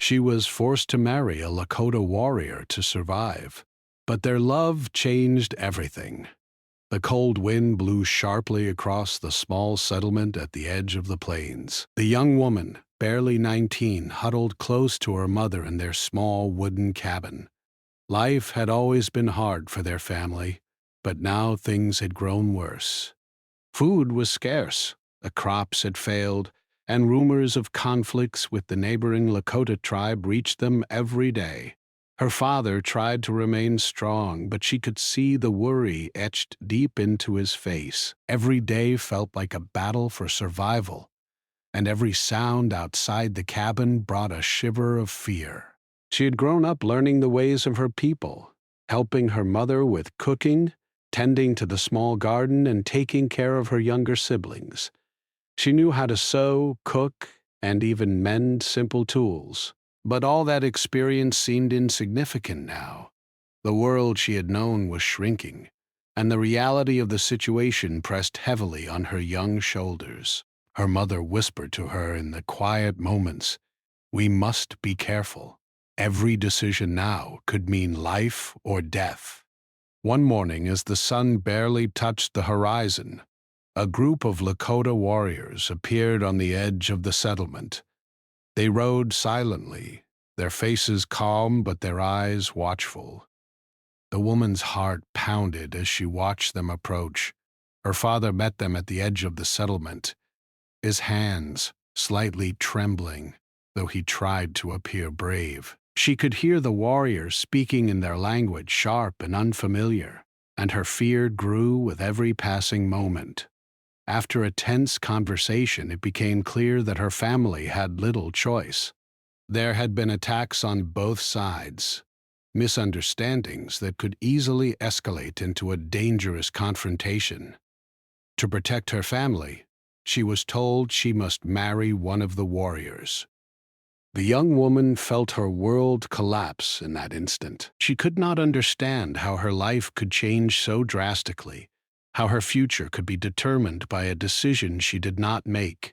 She was forced to marry a Lakota warrior to survive. But their love changed everything. The cold wind blew sharply across the small settlement at the edge of the plains. The young woman, barely 19, huddled close to her mother in their small wooden cabin. Life had always been hard for their family, but now things had grown worse. Food was scarce, the crops had failed, and rumors of conflicts with the neighboring Lakota tribe reached them every day. Her father tried to remain strong, but she could see the worry etched deep into his face. Every day felt like a battle for survival, and every sound outside the cabin brought a shiver of fear. She had grown up learning the ways of her people, helping her mother with cooking, tending to the small garden, and taking care of her younger siblings. She knew how to sew, cook, and even mend simple tools. But all that experience seemed insignificant now. The world she had known was shrinking, and the reality of the situation pressed heavily on her young shoulders. Her mother whispered to her in the quiet moments, "We must be careful. Every decision now could mean life or death." One morning, as the sun barely touched the horizon, a group of Lakota warriors appeared on the edge of the settlement. They rode silently, their faces calm but their eyes watchful. The woman's heart pounded as she watched them approach. Her father met them at the edge of the settlement, his hands slightly trembling, though he tried to appear brave. She could hear the warriors speaking in their language, sharp and unfamiliar, and her fear grew with every passing moment. After a tense conversation, it became clear that her family had little choice. There had been attacks on both sides, misunderstandings that could easily escalate into a dangerous confrontation. To protect her family, she was told she must marry one of the warriors. The young woman felt her world collapse in that instant. She could not understand how her life could change so drastically, how her future could be determined by a decision she did not make.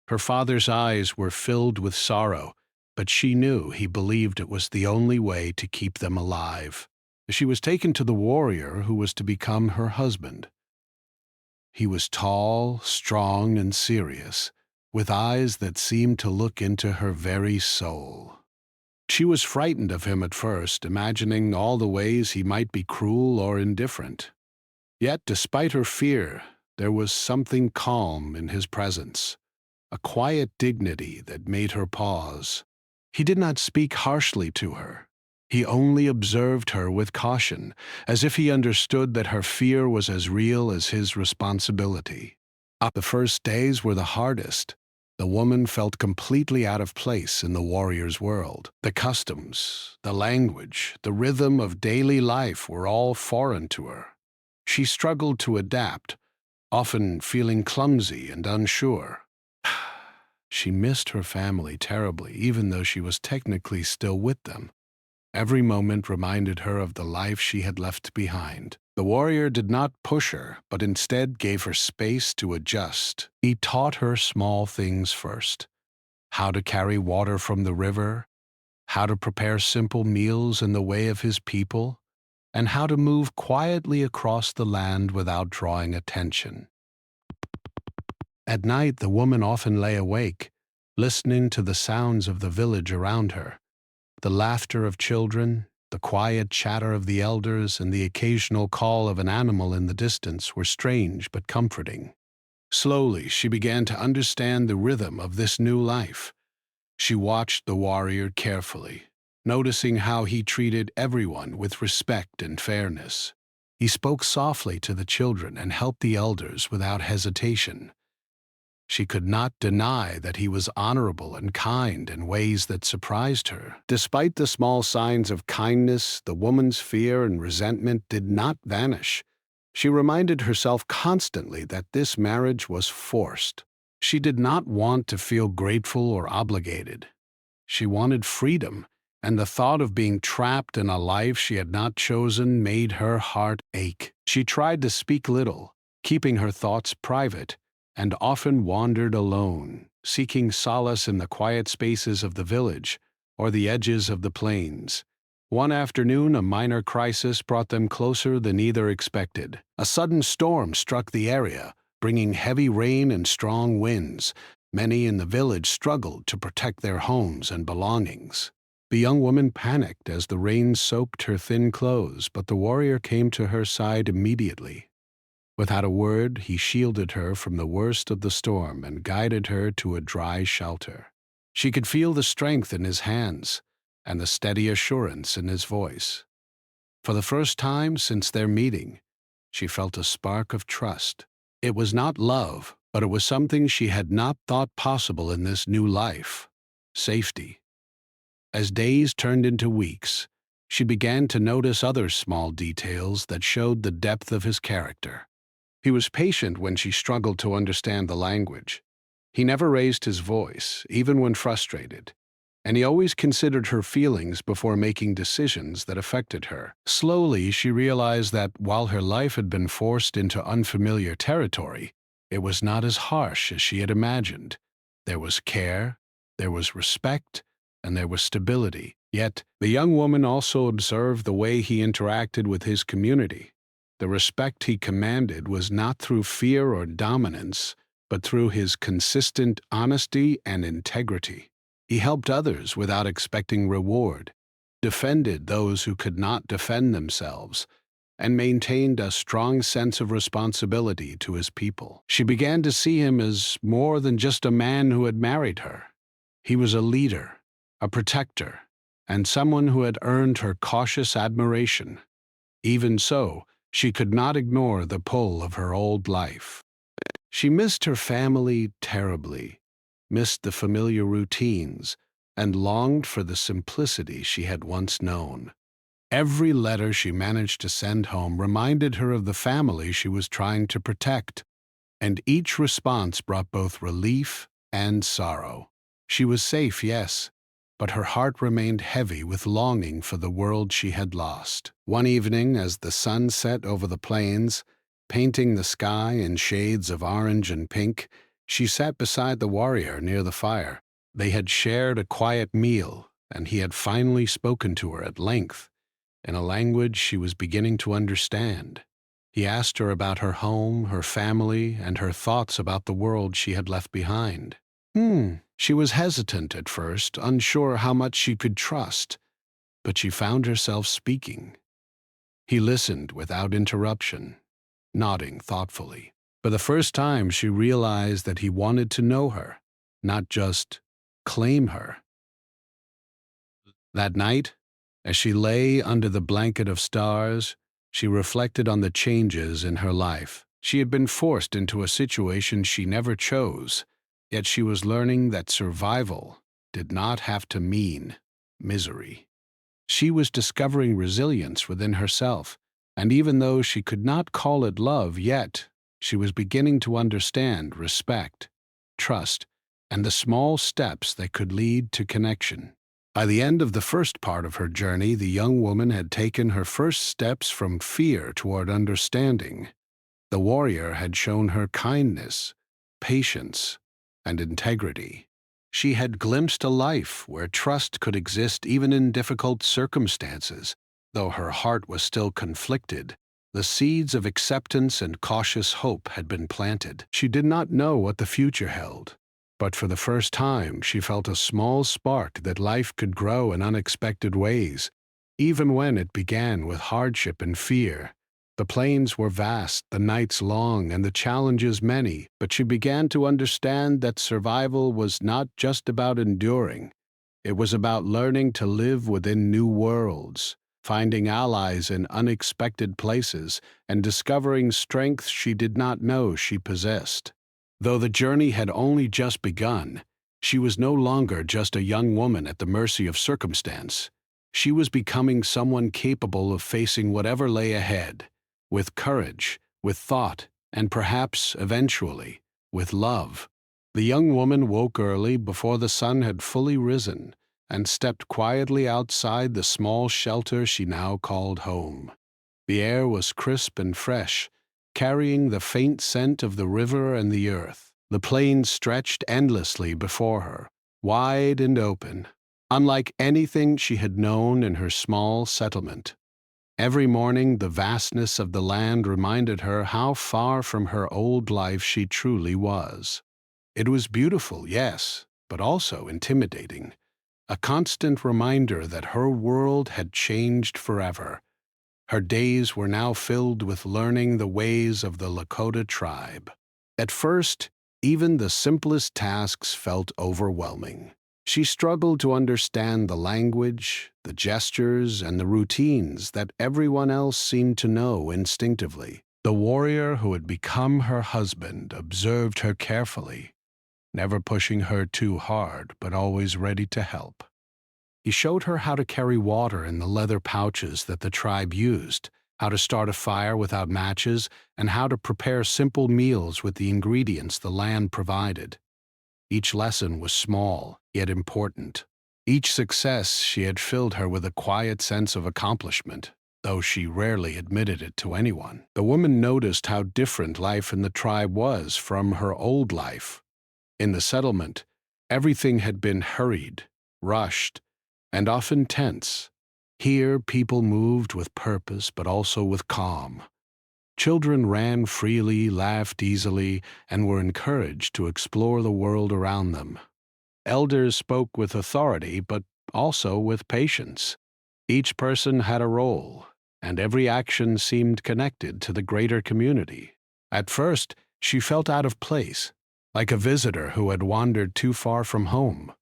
Her father's eyes were filled with sorrow, but she knew he believed it was the only way to keep them alive. She was taken to the warrior who was to become her husband. He was tall, strong, and serious, with eyes that seemed to look into her very soul. She was frightened of him at first, imagining all the ways he might be cruel or indifferent. Yet, despite her fear, there was something calm in his presence, a quiet dignity that made her pause. He did not speak harshly to her. He only observed her with caution, as if he understood that her fear was as real as his responsibility. The first days were the hardest. The woman felt completely out of place in the warrior's world. The customs, the language, the rhythm of daily life were all foreign to her. She struggled to adapt, often feeling clumsy and unsure. She missed her family terribly, even though she was technically still with them. Every moment reminded her of the life she had left behind. The warrior did not push her, but instead gave her space to adjust. He taught her small things first: how to carry water from the river, how to prepare simple meals in the way of his people, and how to move quietly across the land without drawing attention. At night, the woman often lay awake, listening to the sounds of the village around her. The laughter of children, the quiet chatter of the elders, and the occasional call of an animal in the distance were strange but comforting. Slowly, she began to understand the rhythm of this new life. She watched the warrior carefully, noticing how he treated everyone with respect and fairness. He spoke softly to the children and helped the elders without hesitation. She could not deny that he was honorable and kind in ways that surprised her. Despite the small signs of kindness, the woman's fear and resentment did not vanish. She reminded herself constantly that this marriage was forced. She did not want to feel grateful or obligated. She wanted freedom, and the thought of being trapped in a life she had not chosen made her heart ache. She tried to speak little, keeping her thoughts private, and often wandered alone, seeking solace in the quiet spaces of the village or the edges of the plains. One afternoon, a minor crisis brought them closer than either expected. A sudden storm struck the area, bringing heavy rain and strong winds. Many in the village struggled to protect their homes and belongings. The young woman panicked as the rain soaked her thin clothes, but the warrior came to her side immediately. Without a word, he shielded her from the worst of the storm and guided her to a dry shelter. She could feel the strength in his hands and the steady assurance in his voice. For the first time since their meeting, she felt a spark of trust. It was not love, but it was something she had not thought possible in this new life: safety. As days turned into weeks, she began to notice other small details that showed the depth of his character. He was patient when she struggled to understand the language. He never raised his voice, even when frustrated, and he always considered her feelings before making decisions that affected her. Slowly, she realized that while her life had been forced into unfamiliar territory, it was not as harsh as she had imagined. There was care, there was respect, and there was stability. Yet, the young woman also observed the way he interacted with his community. The respect he commanded was not through fear or dominance, but through his consistent honesty and integrity. He helped others without expecting reward, defended those who could not defend themselves, and maintained a strong sense of responsibility to his people. She began to see him as more than just a man who had married her. He was a leader, a protector, and someone who had earned her cautious admiration. Even so, she could not ignore the pull of her old life. She missed her family terribly, missed the familiar routines, and longed for the simplicity she had once known. Every letter she managed to send home reminded her of the family she was trying to protect, and each response brought both relief and sorrow. She was safe, yes, but her heart remained heavy with longing for the world she had lost. One evening, as the sun set over the plains, painting the sky in shades of orange and pink, she sat beside the warrior near the fire. They had shared a quiet meal, and he had finally spoken to her at length, in a language she was beginning to understand. He asked her about her home, her family, and her thoughts about the world she had left behind. She was hesitant at first, unsure how much she could trust, but she found herself speaking. He listened without interruption, nodding thoughtfully. For the first time, she realized that he wanted to know her, not just claim her. That night, as she lay under the blanket of stars, she reflected on the changes in her life. She had been forced into a situation she never chose, yet she was learning that survival did not have to mean misery. She was discovering resilience within herself, and even though she could not call it love yet, she was beginning to understand respect, trust, and the small steps that could lead to connection. By the end of the first part of her journey, the young woman had taken her first steps from fear toward understanding. The warrior had shown her kindness, patience, and integrity. She had glimpsed a life where trust could exist even in difficult circumstances. Though her heart was still conflicted, the seeds of acceptance and cautious hope had been planted. She did not know what the future held, but for the first time she felt a small spark that life could grow in unexpected ways, even when it began with hardship and fear. The plains were vast, the nights long, and the challenges many, but she began to understand that survival was not just about enduring. It was about learning to live within new worlds, finding allies in unexpected places, and discovering strength she did not know she possessed. Though the journey had only just begun, she was no longer just a young woman at the mercy of circumstance. She was becoming someone capable of facing whatever lay ahead, with courage, with thought, and perhaps, eventually, with love. The young woman woke early before the sun had fully risen and stepped quietly outside the small shelter she now called home. The air was crisp and fresh, carrying the faint scent of the river and the earth. The plains stretched endlessly before her, wide and open, unlike anything she had known in her small settlement. Every morning, the vastness of the land reminded her how far from her old life she truly was. It was beautiful, yes, but also intimidating, a constant reminder that her world had changed forever. Her days were now filled with learning the ways of the Lakota tribe. At first, even the simplest tasks felt overwhelming. She struggled to understand the language, the gestures, and the routines that everyone else seemed to know instinctively. The warrior who had become her husband observed her carefully, never pushing her too hard, but always ready to help. He showed her how to carry water in the leather pouches that the tribe used, how to start a fire without matches, and how to prepare simple meals with the ingredients the land provided. Each lesson was small, yet important. Each success she had filled her with a quiet sense of accomplishment, though she rarely admitted it to anyone. The woman noticed how different life in the tribe was from her old life. In the settlement, everything had been hurried, rushed, and often tense. Here, people moved with purpose but also with calm. Children ran freely, laughed easily, and were encouraged to explore the world around them. Elders spoke with authority, but also with patience. Each person had a role, and every action seemed connected to the greater community. At first, she felt out of place, like a visitor who had wandered too far from home.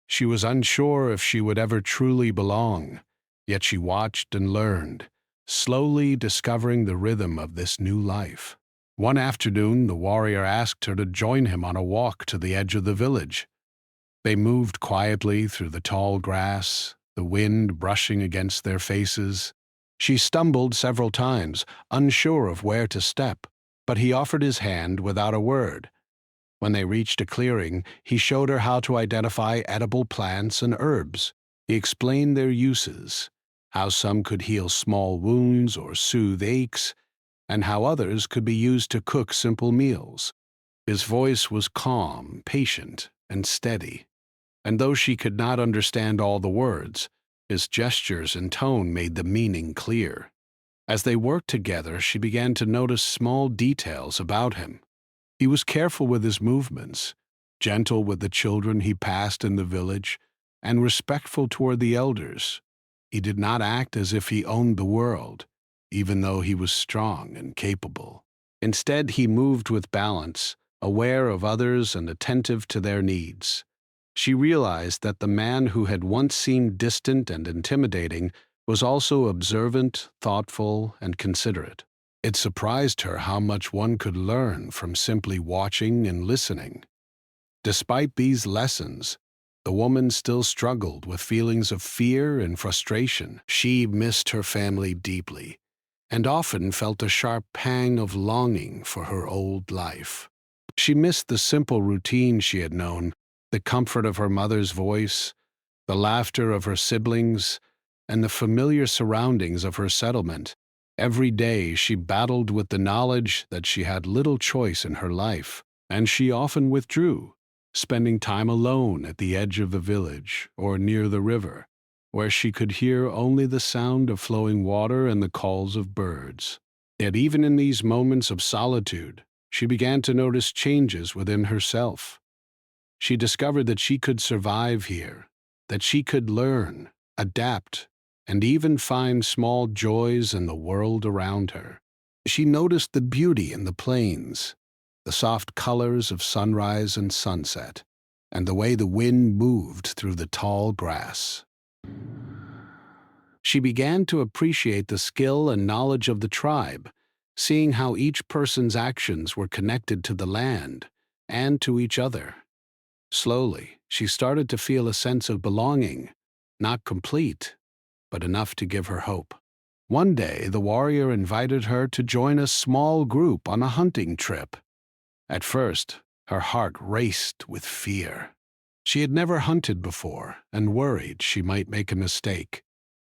She was unsure if she would ever truly belong, yet she watched and learned, slowly discovering the rhythm of this new life. One afternoon, the warrior asked her to join him on a walk to the edge of the village. They moved quietly through the tall grass, the wind brushing against their faces. She stumbled several times, unsure of where to step, but he offered his hand without a word. When they reached a clearing, he showed her how to identify edible plants and herbs. He explained their uses, how some could heal small wounds or soothe aches, and how others could be used to cook simple meals. His voice was calm, patient, and steady, and though she could not understand all the words, his gestures and tone made the meaning clear. As they worked together, she began to notice small details about him. He was careful with his movements, gentle with the children he passed in the village, and respectful toward the elders. He did not act as if he owned the world, even though he was strong and capable. Instead, he moved with balance, aware of others and attentive to their needs. She realized that the man who had once seemed distant and intimidating was also observant, thoughtful, and considerate. It surprised her how much one could learn from simply watching and listening. Despite these lessons, the woman still struggled with feelings of fear and frustration. She missed her family deeply, and often felt a sharp pang of longing for her old life. She missed the simple routine she had known, the comfort of her mother's voice, the laughter of her siblings, and the familiar surroundings of her settlement. Every day she battled with the knowledge that she had little choice in her life, and she often withdrew, spending time alone at the edge of the village or near the river, where she could hear only the sound of flowing water and the calls of birds. Yet even in these moments of solitude, she began to notice changes within herself. She discovered that she could survive here, that she could learn, adapt, and even find small joys in the world around her. She noticed the beauty in the plains, the soft colors of sunrise and sunset, and the way the wind moved through the tall grass. She began to appreciate the skill and knowledge of the tribe, seeing how each person's actions were connected to the land and to each other. Slowly, she started to feel a sense of belonging, not complete, but enough to give her hope. One day, the warrior invited her to join a small group on a hunting trip. At first, her heart raced with fear. She had never hunted before and worried she might make a mistake.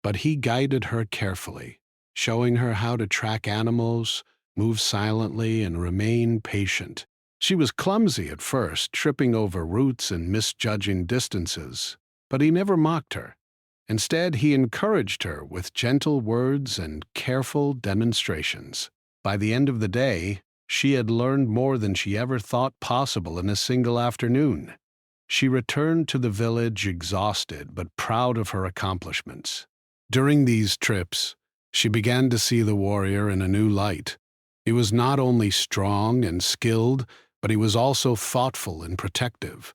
But he guided her carefully, showing her how to track animals, move silently, and remain patient. She was clumsy at first, tripping over roots and misjudging distances. But he never mocked her. Instead, he encouraged her with gentle words and careful demonstrations. By the end of the day, she had learned more than she ever thought possible in a single afternoon. She returned to the village exhausted but proud of her accomplishments. During these trips, she began to see the warrior in a new light. He was not only strong and skilled, but he was also thoughtful and protective.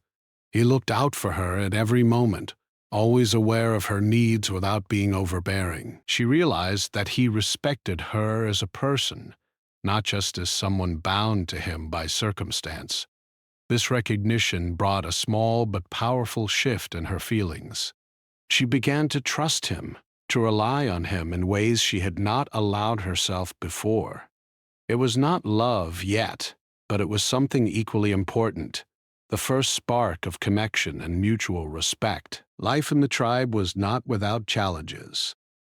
He looked out for her at every moment, always aware of her needs without being overbearing. She realized that he respected her as a person, not just as someone bound to him by circumstance. This recognition brought a small but powerful shift in her feelings. She began to trust him, to rely on him in ways she had not allowed herself before. It was not love yet, but it was something equally important, the first spark of connection and mutual respect. Life in the tribe was not without challenges.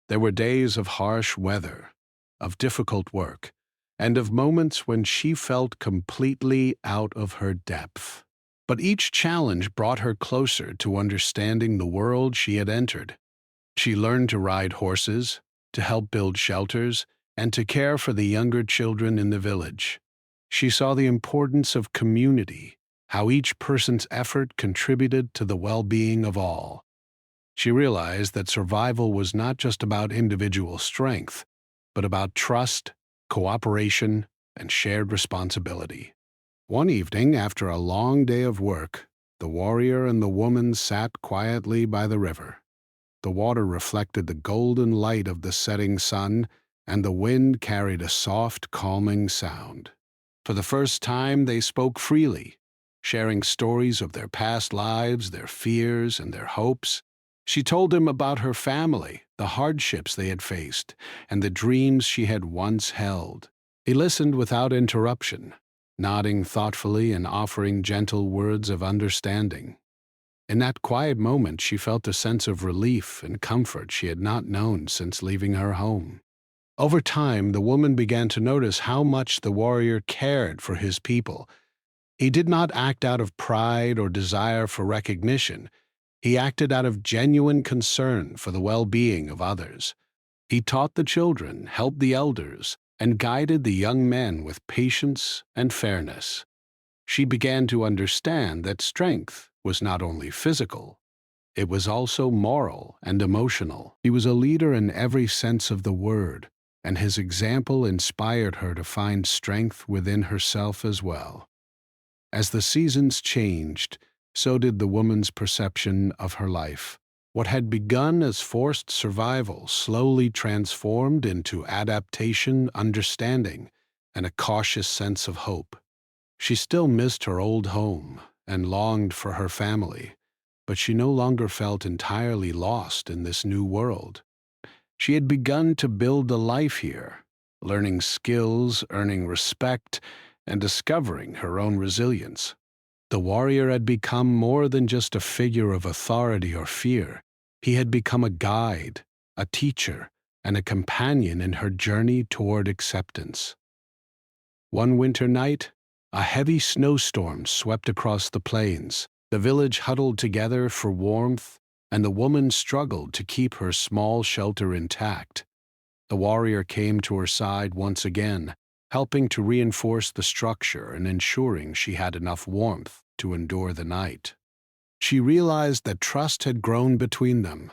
There were days of harsh weather, of difficult work, and of moments when she felt completely out of her depth. But each challenge brought her closer to understanding the world she had entered. She learned to ride horses, to help build shelters, and to care for the younger children in the village. She saw the importance of community, how each person's effort contributed to the well-being of all. She realized that survival was not just about individual strength, but about trust, cooperation, and shared responsibility. One evening, after a long day of work, the warrior and the woman sat quietly by the river. The water reflected the golden light of the setting sun, and the wind carried a soft, calming sound. For the first time, they spoke freely, sharing stories of their past lives, their fears, and their hopes. She told him about her family, the hardships they had faced, and the dreams she had once held. He listened without interruption, nodding thoughtfully and offering gentle words of understanding. In that quiet moment, she felt a sense of relief and comfort she had not known since leaving her home. Over time, the woman began to notice how much the warrior cared for his people. He did not act out of pride or desire for recognition. He acted out of genuine concern for the well-being of others. He taught the children, helped the elders, and guided the young men with patience and fairness. She began to understand that strength was not only physical, it was also moral and emotional. He was a leader in every sense of the word, and his example inspired her to find strength within herself as well. As the seasons changed, so did the woman's perception of her life. What had begun as forced survival slowly transformed into adaptation, understanding, and a cautious sense of hope. She still missed her old home and longed for her family, but she no longer felt entirely lost in this new world. She had begun to build a life here, learning skills, earning respect, and discovering her own resilience. The warrior had become more than just a figure of authority or fear. He had become a guide, a teacher, and a companion in her journey toward acceptance. One winter night, a heavy snowstorm swept across the plains. The village huddled together for warmth, and the woman struggled to keep her small shelter intact. The warrior came to her side once again, helping to reinforce the structure and ensuring she had enough warmth to endure the night. She realized that trust had grown between them,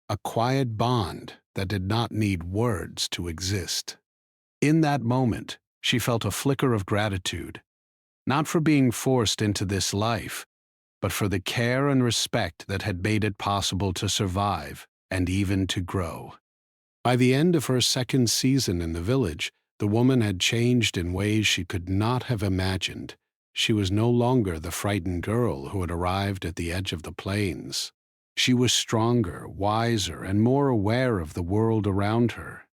a quiet bond that did not need words to exist. In that moment, she felt a flicker of gratitude, not for being forced into this life, but for the care and respect that had made it possible to survive and even to grow. By the end of her second season in the village, the woman had changed in ways she could not have imagined. She was no longer the frightened girl who had arrived at the edge of the plains. She was stronger, wiser, and more aware of the world around her.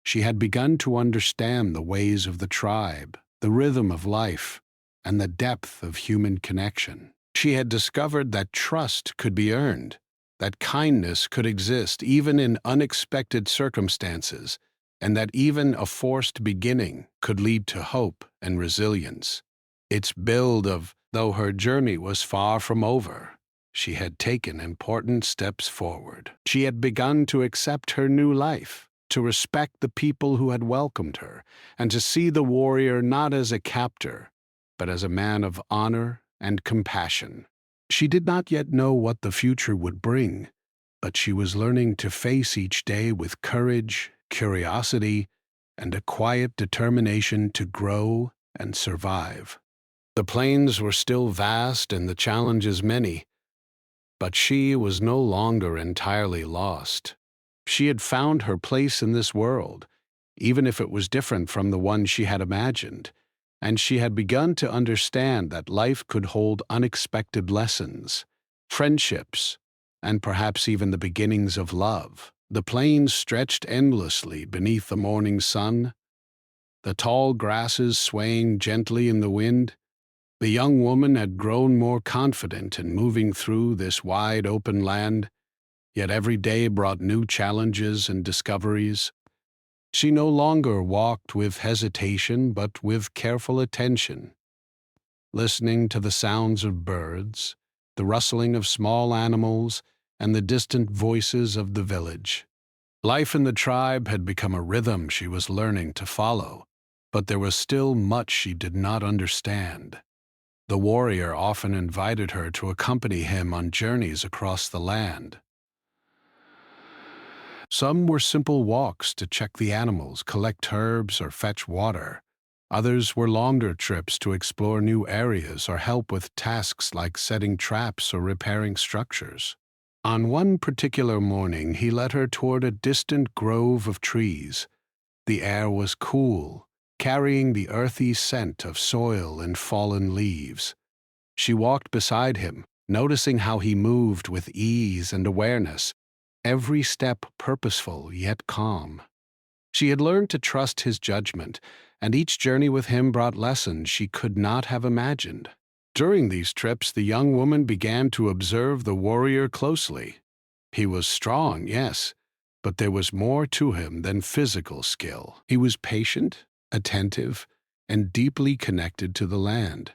She had begun to understand the ways of the tribe, the rhythm of life, and the depth of human connection. She had discovered that trust could be earned, that kindness could exist even in unexpected circumstances, and that even a forced beginning could lead to hope and resilience. Its build of, though her journey was far from over, she had taken important steps forward. She had begun to accept her new life, to respect the people who had welcomed her, and to see the warrior not as a captor, but as a man of honor and compassion. She did not yet know what the future would bring, but she was learning to face each day with courage, curiosity, and a quiet determination to grow and survive. The plains were still vast and the challenges many, but she was no longer entirely lost. She had found her place in this world, even if it was different from the one she had imagined, and she had begun to understand that life could hold unexpected lessons, friendships, and perhaps even the beginnings of love. The plains stretched endlessly beneath the morning sun, the tall grasses swaying gently in the wind. The young woman had grown more confident in moving through this wide open land, yet every day brought new challenges and discoveries. She no longer walked with hesitation but with careful attention, listening to the sounds of birds, the rustling of small animals, and the distant voices of the village. Life in the tribe had become a rhythm she was learning to follow, but there was still much she did not understand. The warrior often invited her to accompany him on journeys across the land. Some were simple walks to check the animals, collect herbs, or fetch water. Others were longer trips to explore new areas or help with tasks like setting traps or repairing structures. On one particular morning, he led her toward a distant grove of trees. The air was cool, carrying the earthy scent of soil and fallen leaves. She walked beside him, noticing how he moved with ease and awareness, every step purposeful yet calm. She had learned to trust his judgment, and each journey with him brought lessons she could not have imagined. During these trips, the young woman began to observe the warrior closely. He was strong, yes, but there was more to him than physical skill. He was patient, attentive, and deeply connected to the land.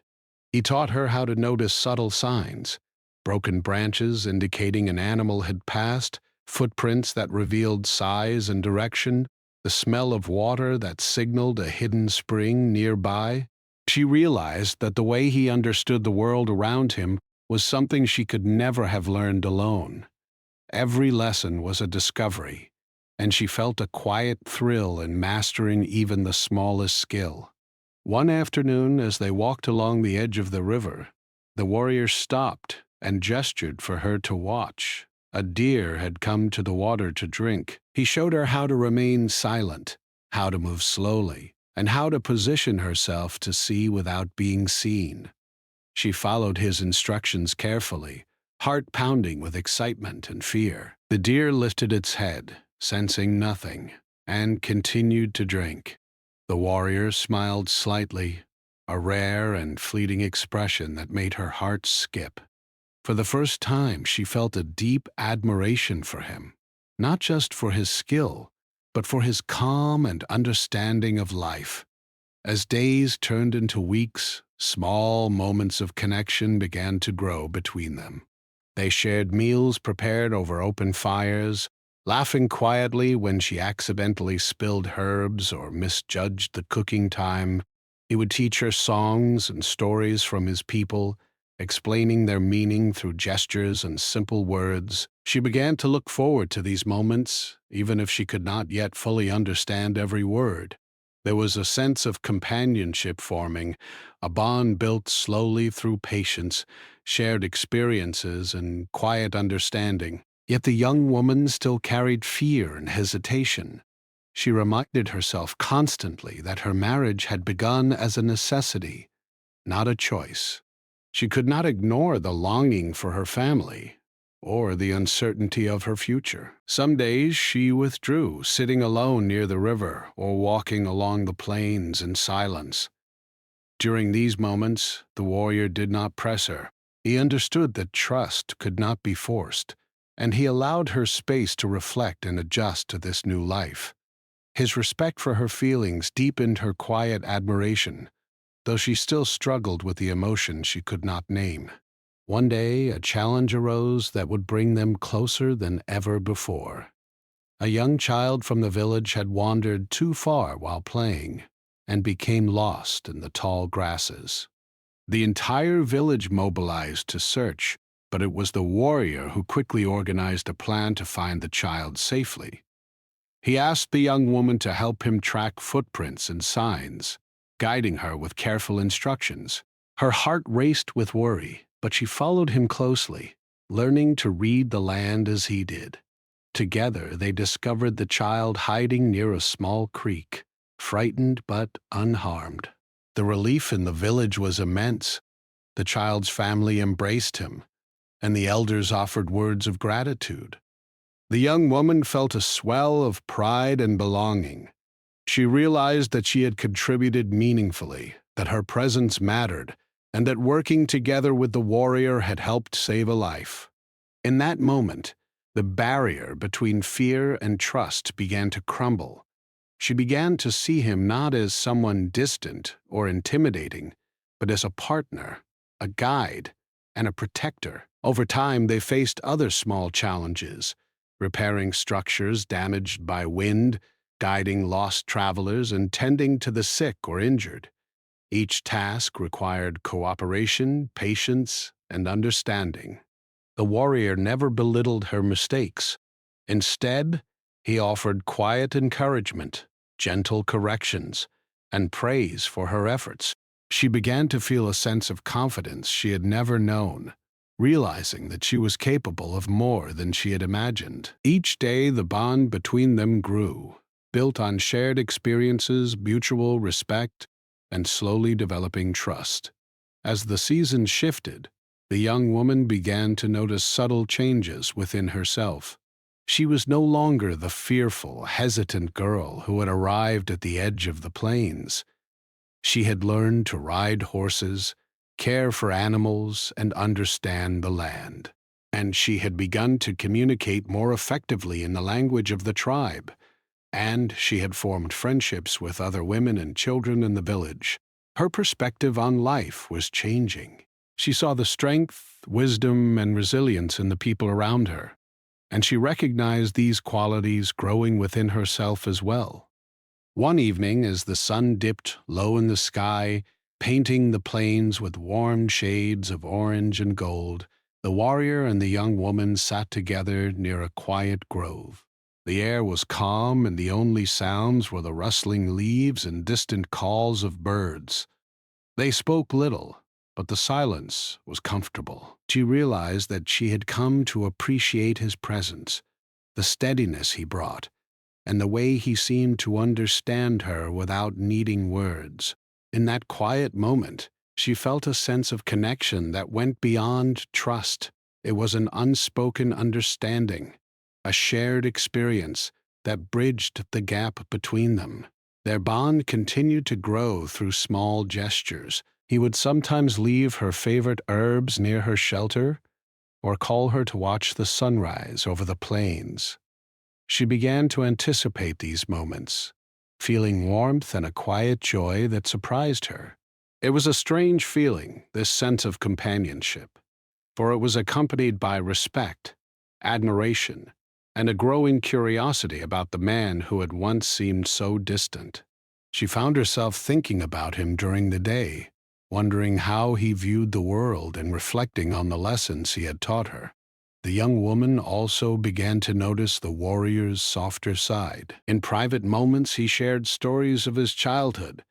He taught her how to notice subtle signs, broken branches indicating an animal had passed, footprints that revealed size and direction, the smell of water that signaled a hidden spring nearby. She realized that the way he understood the world around him was something she could never have learned alone. Every lesson was a discovery, and she felt a quiet thrill in mastering even the smallest skill. One afternoon, as they walked along the edge of the river, the warrior stopped and gestured for her to watch. A deer had come to the water to drink. He showed her how to remain silent, how to move slowly, and how to position herself to see without being seen. She followed his instructions carefully, heart pounding with excitement and fear. The deer lifted its head, sensing nothing, and continued to drink. The warrior smiled slightly, a rare and fleeting expression that made her heart skip. For the first time, she felt a deep admiration for him, not just for his skill, but for his calm and understanding of life. As days turned into weeks, small moments of connection began to grow between them. They shared meals prepared over open fires, laughing quietly when she accidentally spilled herbs or misjudged the cooking time. He would teach her songs and stories from his people, explaining their meaning through gestures and simple words. She began to look forward to these moments, even if she could not yet fully understand every word. There was a sense of companionship forming, a bond built slowly through patience, shared experiences, and quiet understanding. Yet the young woman still carried fear and hesitation. She reminded herself constantly that her marriage had begun as a necessity, not a choice. She could not ignore the longing for her family or the uncertainty of her future. Some days she withdrew, sitting alone near the river or walking along the plains in silence. During these moments, the warrior did not press her. He understood that trust could not be forced, and he allowed her space to reflect and adjust to this new life. His respect for her feelings deepened her quiet admiration, though she still struggled with the emotion she could not name. One day, a challenge arose that would bring them closer than ever before. A young child from the village had wandered too far while playing and became lost in the tall grasses. The entire village mobilized to search, but it was the warrior who quickly organized a plan to find the child safely. He asked the young woman to help him track footprints and signs, guiding her with careful instructions. Her heart raced with worry, but she followed him closely, learning to read the land as he did. Together, they discovered the child hiding near a small creek, frightened but unharmed. The relief in the village was immense. The child's family embraced him, and the elders offered words of gratitude. The young woman felt a swell of pride and belonging. She realized that she had contributed meaningfully, that her presence mattered, and that working together with the warrior had helped save a life. In that moment, the barrier between fear and trust began to crumble. She began to see him not as someone distant or intimidating, but as a partner, a guide, and a protector. Over time, they faced other small challenges, repairing structures damaged by wind, guiding lost travelers, and tending to the sick or injured. Each task required cooperation, patience, and understanding. The warrior never belittled her mistakes. Instead, he offered quiet encouragement, gentle corrections, and praise for her efforts. She began to feel a sense of confidence she had never known, realizing that she was capable of more than she had imagined. Each day, the bond between them grew, built on shared experiences, mutual respect, and slowly developing trust. As the season shifted, the young woman began to notice subtle changes within herself. She was no longer the fearful, hesitant girl who had arrived at the edge of the plains. She had learned to ride horses, care for animals, and understand the land. And she had begun to communicate more effectively in the language of the tribe. And she had formed friendships with other women and children in the village. Her perspective on life was changing. She saw the strength, wisdom, and resilience in the people around her, and she recognized these qualities growing within herself as well. One evening, as the sun dipped low in the sky, painting the plains with warm shades of orange and gold, the warrior and the young woman sat together near a quiet grove. The air was calm, and the only sounds were the rustling leaves and distant calls of birds. They spoke little, but the silence was comfortable. She realized that she had come to appreciate his presence, the steadiness he brought, and the way he seemed to understand her without needing words. In that quiet moment, she felt a sense of connection that went beyond trust. It was an unspoken understanding, a shared experience that bridged the gap between them. Their bond continued to grow through small gestures. He would sometimes leave her favorite herbs near her shelter, or call her to watch the sunrise over the plains. She began to anticipate these moments, feeling warmth and a quiet joy that surprised her. It was a strange feeling, this sense of companionship, for it was accompanied by respect, admiration, and a growing curiosity about the man who had once seemed so distant. She found herself thinking about him during the day, wondering how he viewed the world and reflecting on the lessons he had taught her. The young woman also began to notice the warrior's softer side. In private moments, he shared stories of his childhood,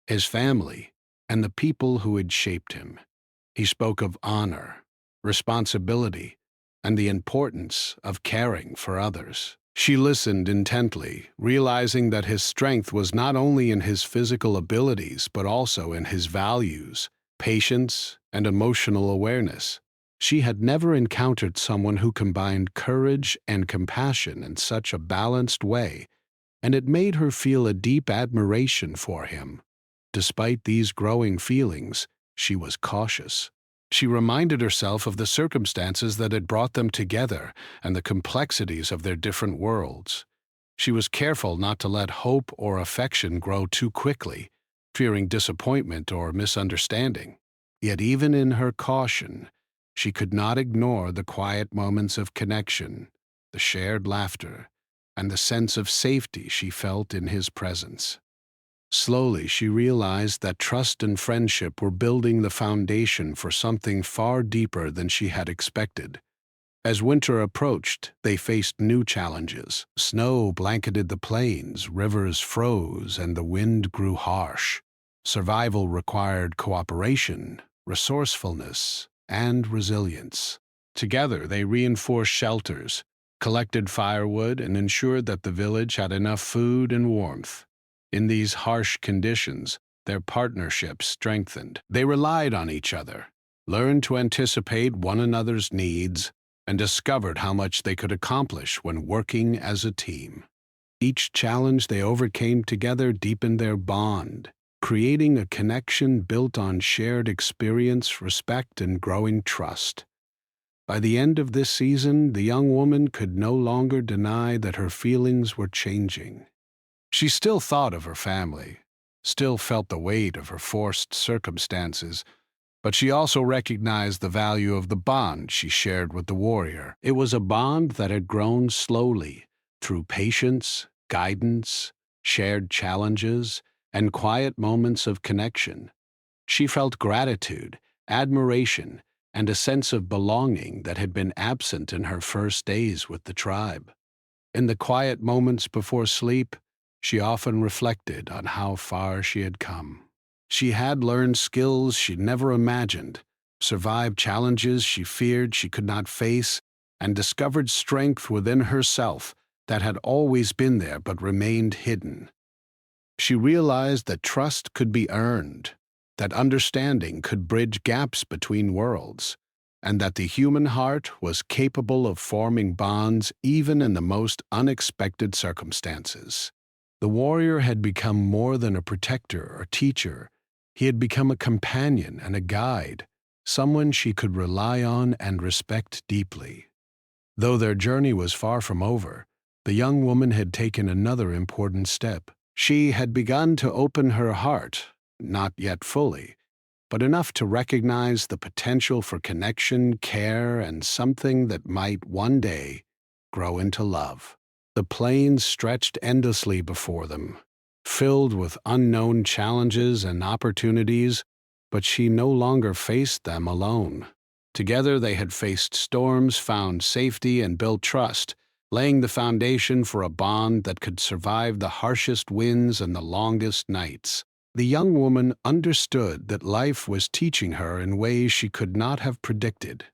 his family, and the people who had shaped him. He spoke of honor, responsibility, and the importance of caring for others. She listened intently, realizing that his strength was not only in his physical abilities but also in his values, patience, and emotional awareness. She had never encountered someone who combined courage and compassion in such a balanced way, and it made her feel a deep admiration for him. Despite these growing feelings, she was cautious. She reminded herself of the circumstances that had brought them together and the complexities of their different worlds. She was careful not to let hope or affection grow too quickly, fearing disappointment or misunderstanding. Yet even in her caution, She could not ignore the quiet moments of connection, the shared laughter, and the sense of safety she felt in his presence. Slowly, she realized that trust and friendship were building the foundation for something far deeper than she had expected. As winter approached, they faced new challenges. Snow blanketed the plains, rivers froze, and the wind grew harsh. Survival required cooperation, resourcefulness, and resilience. Together, they reinforced shelters, collected firewood, and ensured that the village had enough food and warmth. In these harsh conditions, their partnership strengthened. They relied on each other, learned to anticipate one another's needs, and discovered how much they could accomplish when working as a team. Each challenge they overcame together deepened their bond, creating a connection built on shared experience, respect, and growing trust. By the end of this season, the young woman could no longer deny that her feelings were changing. She still thought of her family, still felt the weight of her forced circumstances, but she also recognized the value of the bond she shared with the warrior. It was a bond that had grown slowly through patience, guidance, shared challenges, and quiet moments of connection. She felt gratitude, admiration, and a sense of belonging that had been absent in her first days with the tribe. In the quiet moments before sleep, she often reflected on how far she had come. She had learned skills she'd never imagined, survived challenges she feared she could not face, and discovered strength within herself that had always been there but remained hidden. She realized that trust could be earned, that understanding could bridge gaps between worlds, and that the human heart was capable of forming bonds even in the most unexpected circumstances. The warrior had become more than a protector or teacher. He had become a companion and a guide, someone she could rely on and respect deeply. Though their journey was far from over, the young woman had taken another important step. She had begun to open her heart, not yet fully, but enough to recognize the potential for connection, care, and something that might one day grow into love. The plains stretched endlessly before them, filled with unknown challenges and opportunities, but she no longer faced them alone. Together they had faced storms, found safety, and built trust, laying the foundation for a bond that could survive the harshest winds and the longest nights. The young woman understood that life was teaching her in ways she could not have predicted.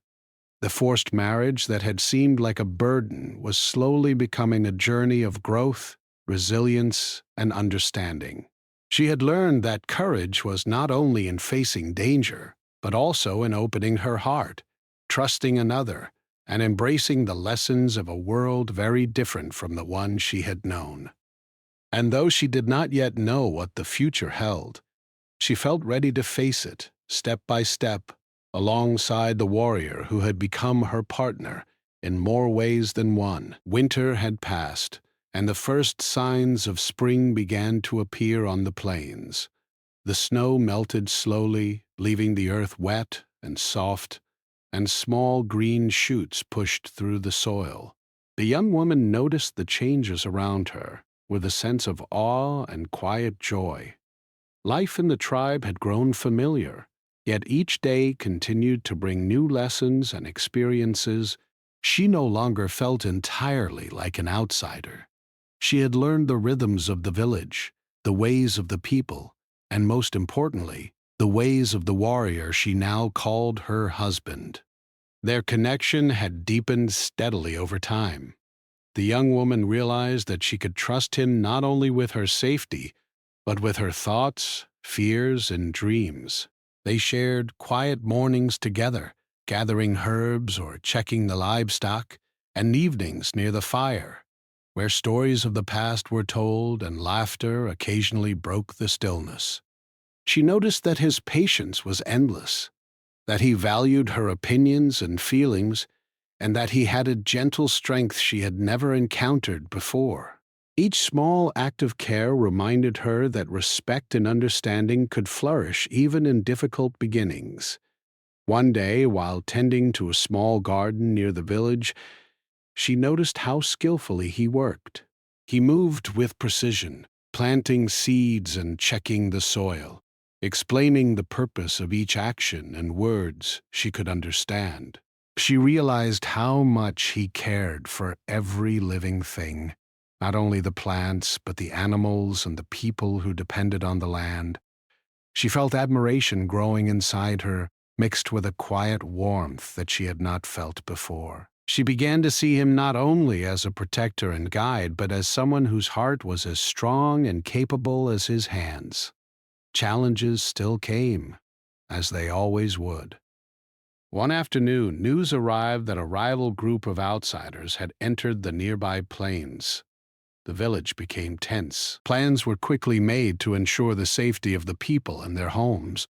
The forced marriage that had seemed like a burden was slowly becoming a journey of growth, resilience, and understanding. She had learned that courage was not only in facing danger, but also in opening her heart, trusting another, and embracing the lessons of a world very different from the one she had known. And though she did not yet know what the future held, she felt ready to face it, step by step, alongside the warrior who had become her partner in more ways than one. Winter had passed, and the first signs of spring began to appear on the plains. The snow melted slowly, leaving the earth wet and soft, and small green shoots pushed through the soil. The young woman noticed the changes around her with a sense of awe and quiet joy. Life in the tribe had grown familiar, yet each day continued to bring new lessons and experiences. She no longer felt entirely like an outsider. She had learned the rhythms of the village, the ways of the people, and most importantly, the ways of the warrior she now called her husband. Their connection had deepened steadily over time. The young woman realized that she could trust him not only with her safety, but with her thoughts, fears, and dreams. They shared quiet mornings together, gathering herbs or checking the livestock, and evenings near the fire, where stories of the past were told and laughter occasionally broke the stillness. She noticed that his patience was endless, that he valued her opinions and feelings, and that he had a gentle strength she had never encountered before. Each small act of care reminded her that respect and understanding could flourish even in difficult beginnings. One day, while tending to a small garden near the village, she noticed how skillfully he worked. He moved with precision, planting seeds and checking the soil, explaining the purpose of each action in words she could understand. She realized how much he cared for every living thing, not only the plants, but the animals and the people who depended on the land. She felt admiration growing inside her, mixed with a quiet warmth that she had not felt before. She began to see him not only as a protector and guide, but as someone whose heart was as strong and capable as his hands. Challenges still came, as they always would. One afternoon, news arrived that a rival group of outsiders had entered the nearby plains. The village became tense. Plans were quickly made to ensure the safety of the people and their homes.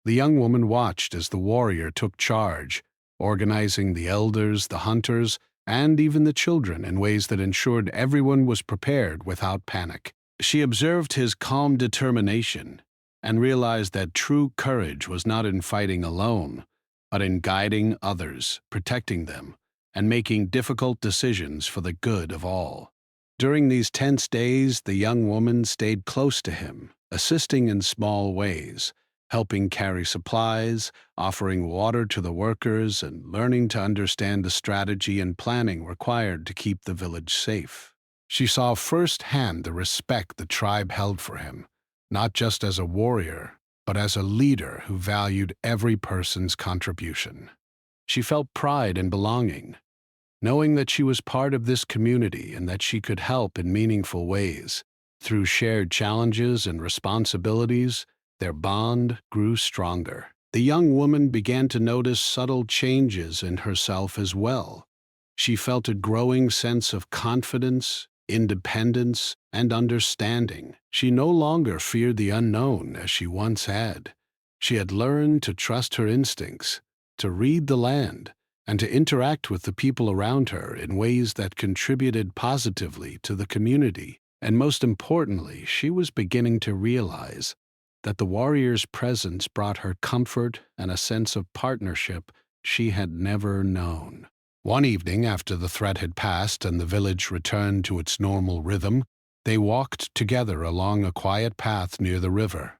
The young woman watched as the warrior took charge, organizing the elders, the hunters, and even the children in ways that ensured everyone was prepared without panic. She observed his calm determination and realized that true courage was not in fighting alone, but in guiding others, protecting them, and making difficult decisions for the good of all. During these tense days, the young woman stayed close to him, assisting in small ways, helping carry supplies, offering water to the workers, and learning to understand the strategy and planning required to keep the village safe. She saw firsthand the respect the tribe held for him, not just as a warrior, but as a leader who valued every person's contribution. She felt pride in belonging, knowing that she was part of this community and that she could help in meaningful ways. Through shared challenges and responsibilities, their bond grew stronger. The young woman began to notice subtle changes in herself as well. She felt a growing sense of confidence, independence, and understanding. She no longer feared the unknown as she once had. She had learned to trust her instincts, to read the land, and to interact with the people around her in ways that contributed positively to the community. And most importantly, she was beginning to realize that the warrior's presence brought her comfort and a sense of partnership she had never known. One evening, after the threat had passed and the village returned to its normal rhythm, they walked together along a quiet path near the river.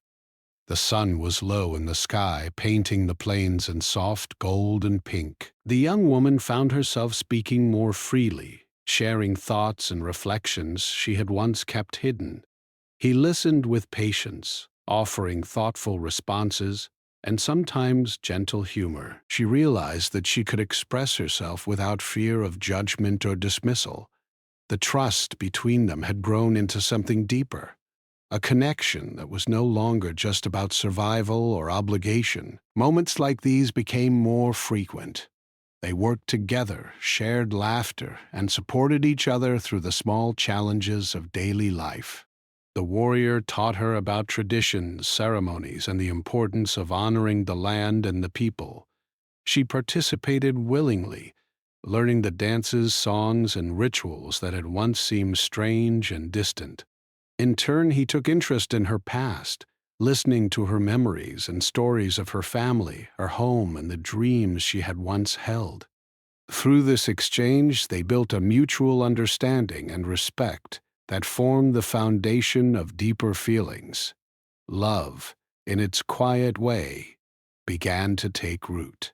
The sun was low in the sky, painting the plains in soft gold and pink. The young woman found herself speaking more freely, sharing thoughts and reflections she had once kept hidden. He listened with patience, offering thoughtful responses and sometimes gentle humor. She realized that she could express herself without fear of judgment or dismissal. The trust between them had grown into something deeper, a connection that was no longer just about survival or obligation. Moments like these became more frequent. They worked together, shared laughter, and supported each other through the small challenges of daily life. The warrior taught her about traditions, ceremonies, and the importance of honoring the land and the people. She participated willingly, learning the dances, songs, and rituals that had once seemed strange and distant. In turn, he took interest in her past, listening to her memories and stories of her family, her home, and the dreams she had once held. Through this exchange, they built a mutual understanding and respect that formed the foundation of deeper feelings. Love, in its quiet way, began to take root.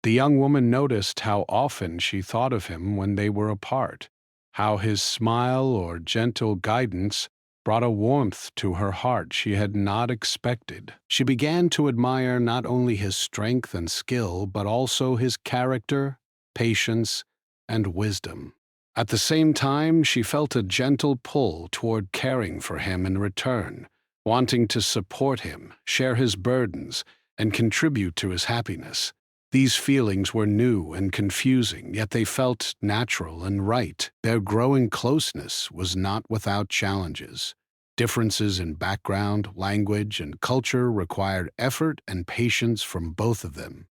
The young woman noticed how often she thought of him when they were apart, how his smile or gentle guidance brought a warmth to her heart she had not expected. She began to admire not only his strength and skill, but also his character, patience, and wisdom. At the same time, she felt a gentle pull toward caring for him in return, wanting to support him, share his burdens, and contribute to his happiness. These feelings were new and confusing, yet they felt natural and right. Their growing closeness was not without challenges. Differences in background, language, and culture required effort and patience from both of them.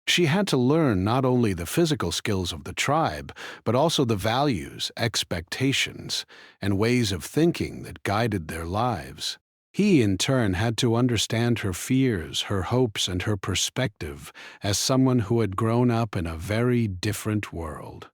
She had to learn not only the physical skills of the tribe, but also the values, expectations, and ways of thinking that guided their lives. He, in turn, had to understand her fears, her hopes, and her perspective as someone who had grown up in a very different world.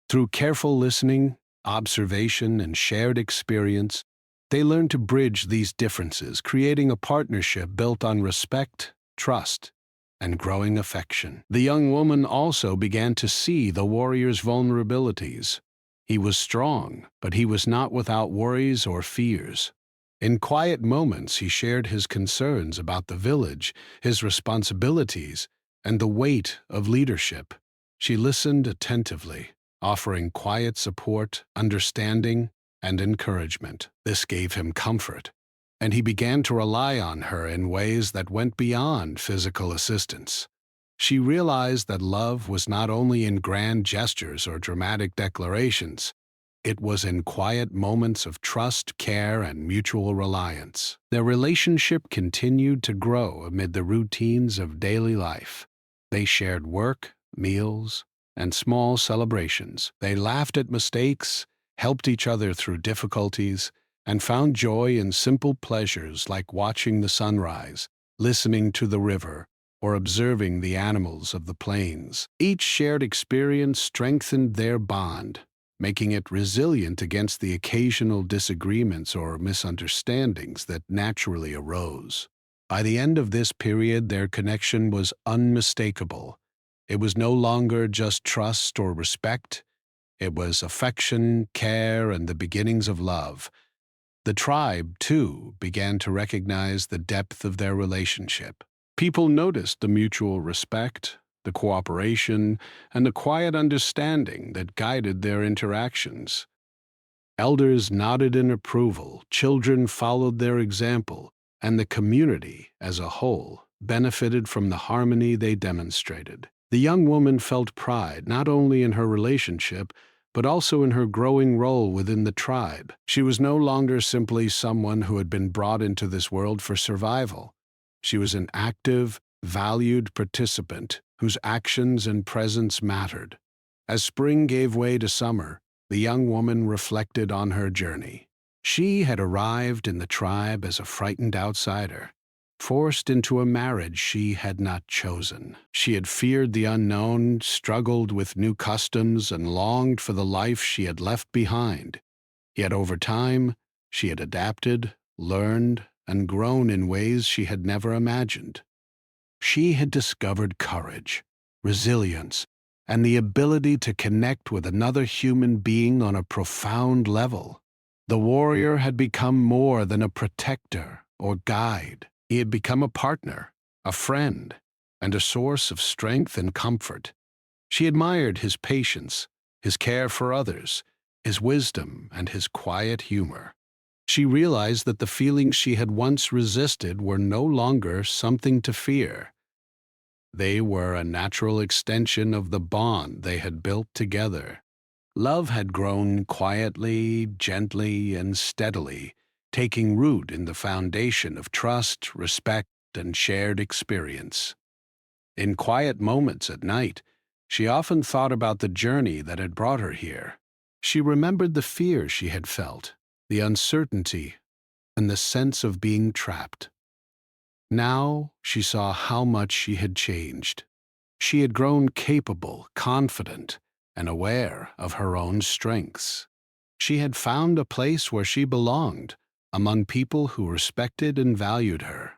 Through careful listening, observation, and shared experience, they learned to bridge these differences, creating a partnership built on respect, trust, and growing affection. The young woman also began to see the warrior's vulnerabilities. He was strong, but he was not without worries or fears. In quiet moments, he shared his concerns about the village, his responsibilities, and the weight of leadership. She listened attentively, offering quiet support, understanding, and encouragement. This gave him comfort, and he began to rely on her in ways that went beyond physical assistance. She realized that love was not only in grand gestures or dramatic declarations, it was in quiet moments of trust, care, and mutual reliance. Their relationship continued to grow amid the routines of daily life. They shared work, meals, and small celebrations. They laughed at mistakes, helped each other through difficulties, and found joy in simple pleasures like watching the sunrise, listening to the river, or observing the animals of the plains. Each shared experience strengthened their bond, making it resilient against the occasional disagreements or misunderstandings that naturally arose. By the end of this period, their connection was unmistakable. It was no longer just trust or respect. It was affection, care, and the beginnings of love. The tribe, too, began to recognize the depth of their relationship. People noticed the mutual respect, the cooperation, and the quiet understanding that guided their interactions. Elders nodded in approval, children followed their example, and the community, as a whole, benefited from the harmony they demonstrated. The young woman felt pride not only in her relationship, but also in her growing role within the tribe. She was no longer simply someone who had been brought into this world for survival. She was an active, valued participant whose actions and presence mattered. As spring gave way to summer, the young woman reflected on her journey. She had arrived in the tribe as a frightened outsider, forced into a marriage she had not chosen. She had feared the unknown, struggled with new customs, and longed for the life she had left behind. Yet over time, she had adapted, learned, and grown in ways she had never imagined. She had discovered courage, resilience, and the ability to connect with another human being on a profound level. The warrior had become more than a protector or guide. He had become a partner, a friend, and a source of strength and comfort. She admired his patience, his care for others, his wisdom, and his quiet humor. She realized that the feelings she had once resisted were no longer something to fear. They were a natural extension of the bond they had built together. Love had grown quietly, gently, and steadily, taking root in the foundation of trust, respect, and shared experience. In quiet moments at night, she often thought about the journey that had brought her here. She remembered the fear she had felt, the uncertainty, and the sense of being trapped. Now she saw how much she had changed. She had grown capable, confident, and aware of her own strengths. She had found a place where she belonged, among people who respected and valued her,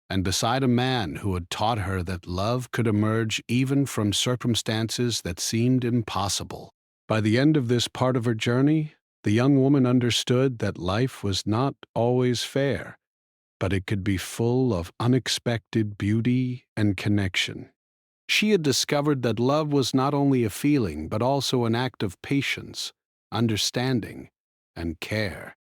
and beside a man who had taught her that love could emerge even from circumstances that seemed impossible. By the end of this part of her journey, the young woman understood that life was not always fair, but it could be full of unexpected beauty and connection. She had discovered that love was not only a feeling, but also an act of patience, understanding, and care.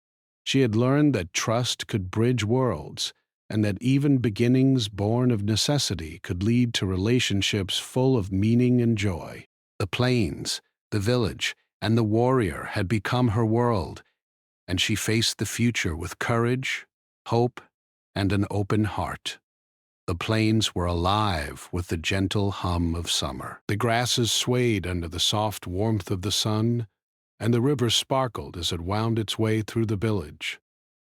She had learned that trust could bridge worlds, and that even beginnings born of necessity could lead to relationships full of meaning and joy. The plains, the village, and the warrior had become her world, and she faced the future with courage, hope, and an open heart. The plains were alive with the gentle hum of summer. The grasses swayed under the soft warmth of the sun, and the river sparkled as it wound its way through the village.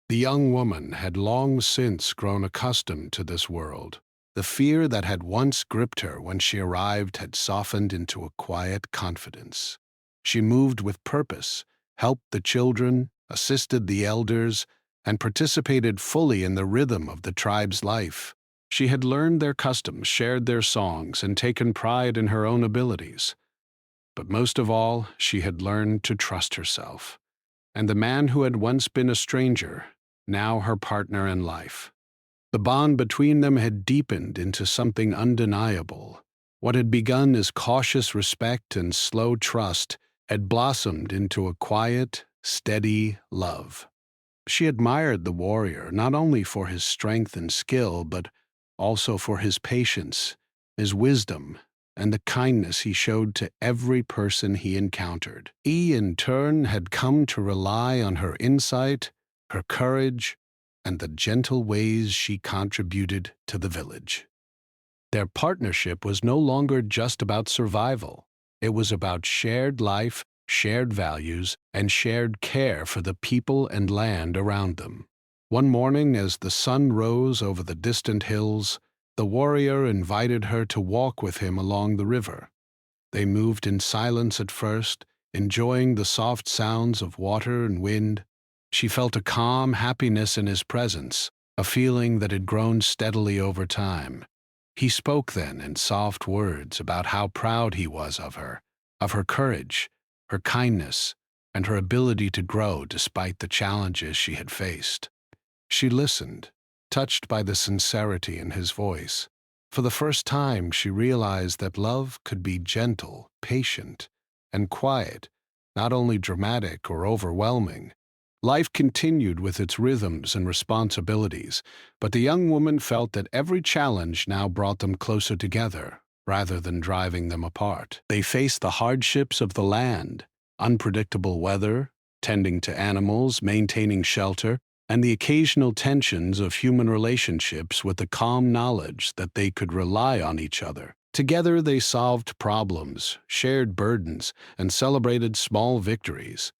The young woman had long since grown accustomed to this world. The fear that had once gripped her when she arrived had softened into a quiet confidence. She moved with purpose, helped the children, assisted the elders, and participated fully in the rhythm of the tribe's life. She had learned their customs, shared their songs, and taken pride in her own abilities. But most of all, she had learned to trust herself, and the man who had once been a stranger, now her partner in life. The bond between them had deepened into something undeniable. What had begun as cautious respect and slow trust had blossomed into a quiet, steady love. She admired the warrior not only for his strength and skill, but also for his patience, his wisdom, and the kindness he showed to every person he encountered. He, in turn, had come to rely on her insight, her courage, and the gentle ways she contributed to the village. Their partnership was no longer just about survival. It was about shared life, shared values, and shared care for the people and land around them. One morning, as the sun rose over the distant hills, the warrior invited her to walk with him along the river. They moved in silence at first, enjoying the soft sounds of water and wind. She felt a calm happiness in his presence, a feeling that had grown steadily over time. He spoke then in soft words about how proud he was of her courage, her kindness, and her ability to grow despite the challenges she had faced. She listened, touched by the sincerity in his voice. For the first time, she realized that love could be gentle, patient, and quiet, not only dramatic or overwhelming. Life continued with its rhythms and responsibilities, but the young woman felt that every challenge now brought them closer together, rather than driving them apart. They faced the hardships of the land, unpredictable weather, tending to animals, maintaining shelter, and the occasional tensions of human relationships with the calm knowledge that they could rely on each other. Together they solved problems, shared burdens, and celebrated small victories.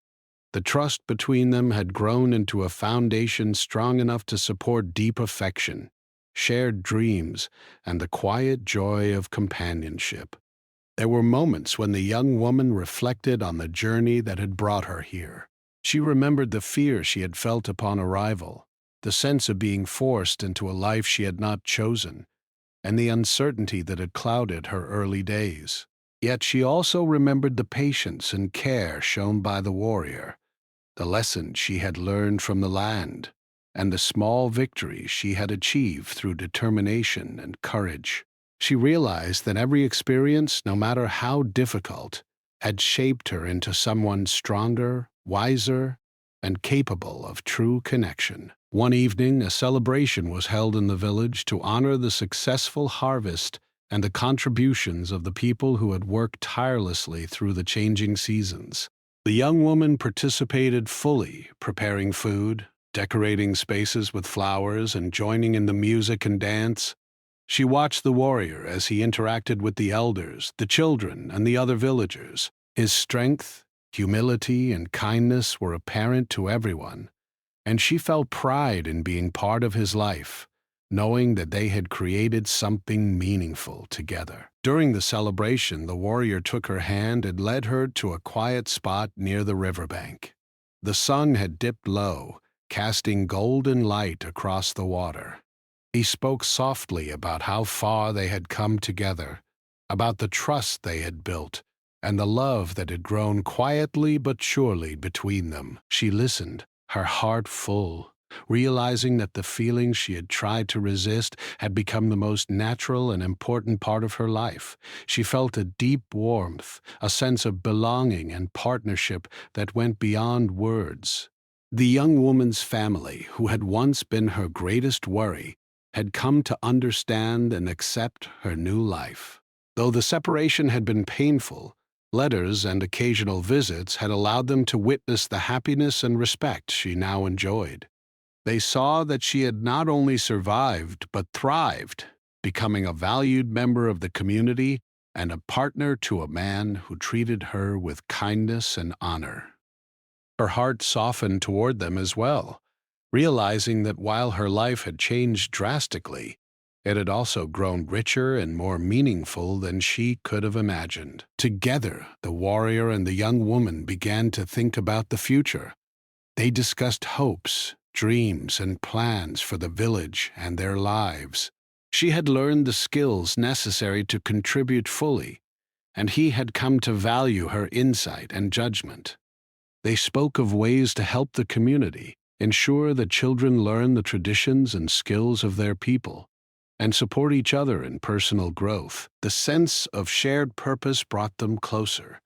The trust between them had grown into a foundation strong enough to support deep affection, shared dreams, and the quiet joy of companionship. There were moments when the young woman reflected on the journey that had brought her here. She remembered the fear she had felt upon arrival, the sense of being forced into a life she had not chosen, and the uncertainty that had clouded her early days. Yet she also remembered the patience and care shown by the warrior, the lessons she had learned from the land, and the small victories she had achieved through determination and courage. She realized that every experience, no matter how difficult, had shaped her into someone stronger, wiser, and capable of true connection. One evening, a celebration was held in the village to honor the successful harvest and the contributions of the people who had worked tirelessly through the changing seasons. The young woman participated fully, preparing food, decorating spaces with flowers, and joining in the music and dance. She watched the warrior as he interacted with the elders, the children, and the other villagers. His strength, humility, and kindness were apparent to everyone, and she felt pride in being part of his life, knowing that they had created something meaningful together. During the celebration, the warrior took her hand and led her to a quiet spot near the riverbank. The sun had dipped low, casting golden light across the water. He spoke softly about how far they had come together, about the trust they had built, and the love that had grown quietly but surely between them. She listened, her heart full, realizing that the feelings she had tried to resist had become the most natural and important part of her life. She felt a deep warmth, a sense of belonging and partnership that went beyond words. The young woman's family, who had once been her greatest worry, had come to understand and accept her new life. Though the separation had been painful, letters and occasional visits had allowed them to witness the happiness and respect she now enjoyed. They saw that she had not only survived but thrived, becoming a valued member of the community and a partner to a man who treated her with kindness and honor. Her heart softened toward them as well. realizing that while her life had changed drastically, it had also grown richer and more meaningful than she could have imagined. Together, the warrior and the young woman began to think about the future. They discussed hopes, dreams, and plans for the village and their lives. She had learned the skills necessary to contribute fully, and he had come to value her insight and judgment. They spoke of ways to help the community, ensure that children learn the traditions and skills of their people, and support each other in personal growth. The sense of shared purpose brought them closer,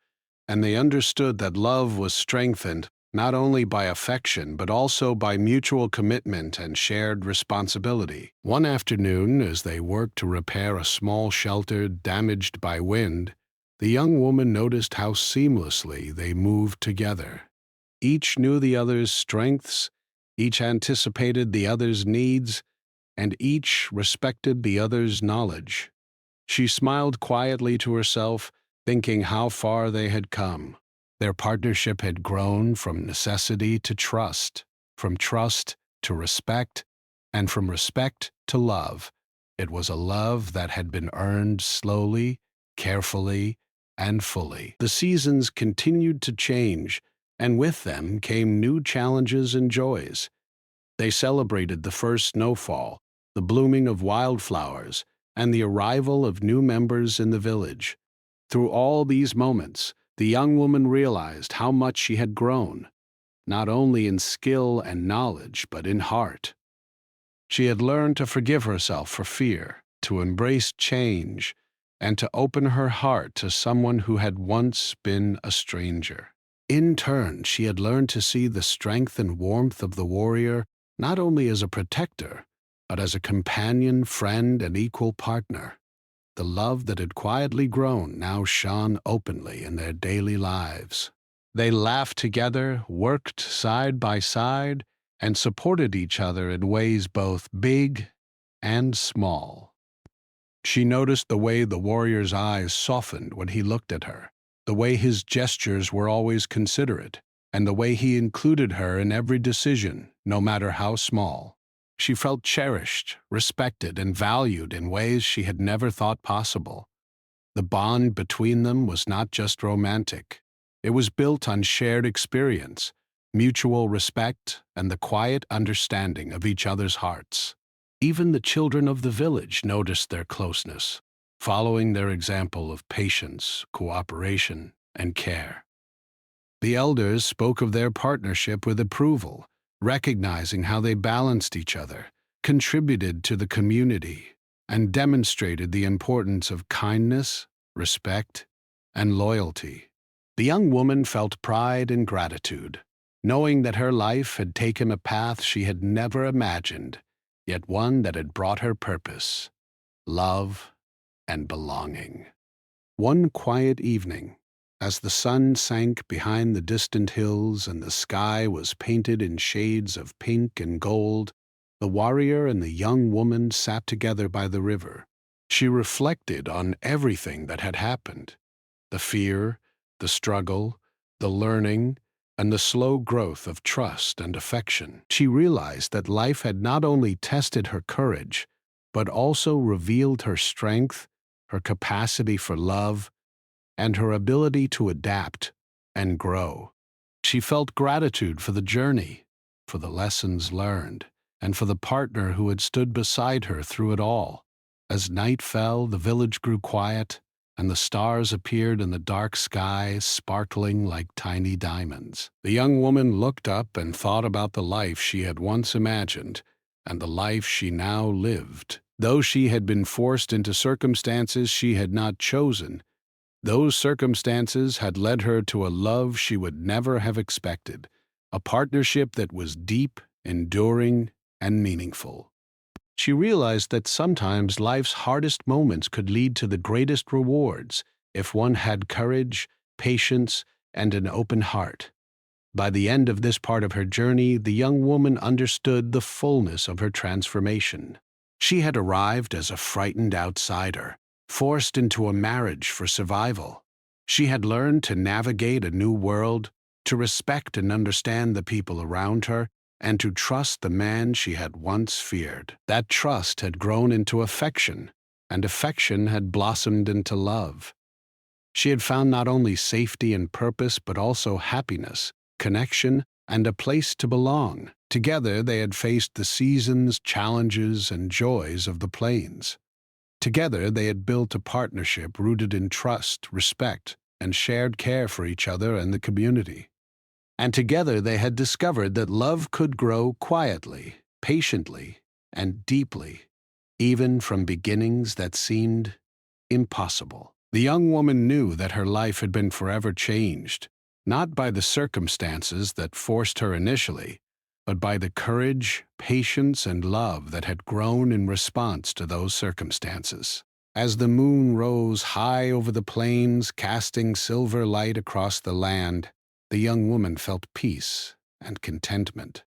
and they understood that love was strengthened not only by affection but also by mutual commitment and shared responsibility. One afternoon, as they worked to repair a small shelter damaged by wind, the young woman noticed how seamlessly they moved together. Each knew the other's strengths, each anticipated the other's needs, and each respected the other's knowledge. She smiled quietly to herself, thinking how far they had come. Their partnership had grown from necessity to trust, from trust to respect, and from respect to love. It was a love that had been earned slowly, carefully, and fully. The seasons continued to change, and with them came new challenges and joys. They celebrated the first snowfall, the blooming of wildflowers, and the arrival of new members in the village. Through all these moments, the young woman realized how much she had grown, not only in skill and knowledge, but in heart. She had learned to forgive herself for fear, to embrace change, and to open her heart to someone who had once been a stranger. In turn, she had learned to see the strength and warmth of the warrior not only as a protector, but as a companion, friend, and equal partner. The love that had quietly grown now shone openly in their daily lives. They laughed together, worked side by side, and supported each other in ways both big and small. She noticed the way the warrior's eyes softened when he looked at her, the way his gestures were always considerate, and the way he included her in every decision, no matter how small. She felt cherished, respected, and valued in ways she had never thought possible. The bond between them was not just romantic. It was built on shared experience, mutual respect, and the quiet understanding of each other's hearts. Even the children of the village noticed their closeness, following their example of patience, cooperation, and care. The elders spoke of their partnership with approval, recognizing how they balanced each other, contributed to the community, and demonstrated the importance of kindness, respect, and loyalty. The young woman felt pride and gratitude, knowing that her life had taken a path she had never imagined, yet one that had brought her purpose, love, and belonging. One quiet evening, as the sun sank behind the distant hills and the sky was painted in shades of pink and gold, the warrior and the young woman sat together by the river. She reflected on everything that had happened: the fear, the struggle, the learning, and the slow growth of trust and affection. She realized that life had not only tested her courage, but also revealed her strength, her capacity for love, and her ability to adapt and grow. She felt gratitude for the journey, for the lessons learned, and for the partner who had stood beside her through it all. As night fell, the village grew quiet, and the stars appeared in the dark sky, sparkling like tiny diamonds. The young woman looked up and thought about the life she had once imagined, and the life she now lived. Though she had been forced into circumstances she had not chosen, those circumstances had led her to a love she would never have expected, a partnership that was deep, enduring, and meaningful. She realized that sometimes life's hardest moments could lead to the greatest rewards if one had courage, patience, and an open heart. By the end of this part of her journey, the young woman understood the fullness of her transformation. She had arrived as a frightened outsider, forced into a marriage for survival. She had learned to navigate a new world, to respect and understand the people around her, and to trust the man she had once feared. That trust had grown into affection, and affection had blossomed into love. She had found not only safety and purpose, but also happiness, connection, and a place to belong. Together, they had faced the seasons, challenges, and joys of the plains. Together, they had built a partnership rooted in trust, respect, and shared care for each other and the community. And together, they had discovered that love could grow quietly, patiently, and deeply, even from beginnings that seemed impossible. The young woman knew that her life had been forever changed, not by the circumstances that forced her initially, but by the courage, patience, and love that had grown in response to those circumstances. As the moon rose high over the plains, casting silver light across the land, the young woman felt peace and contentment.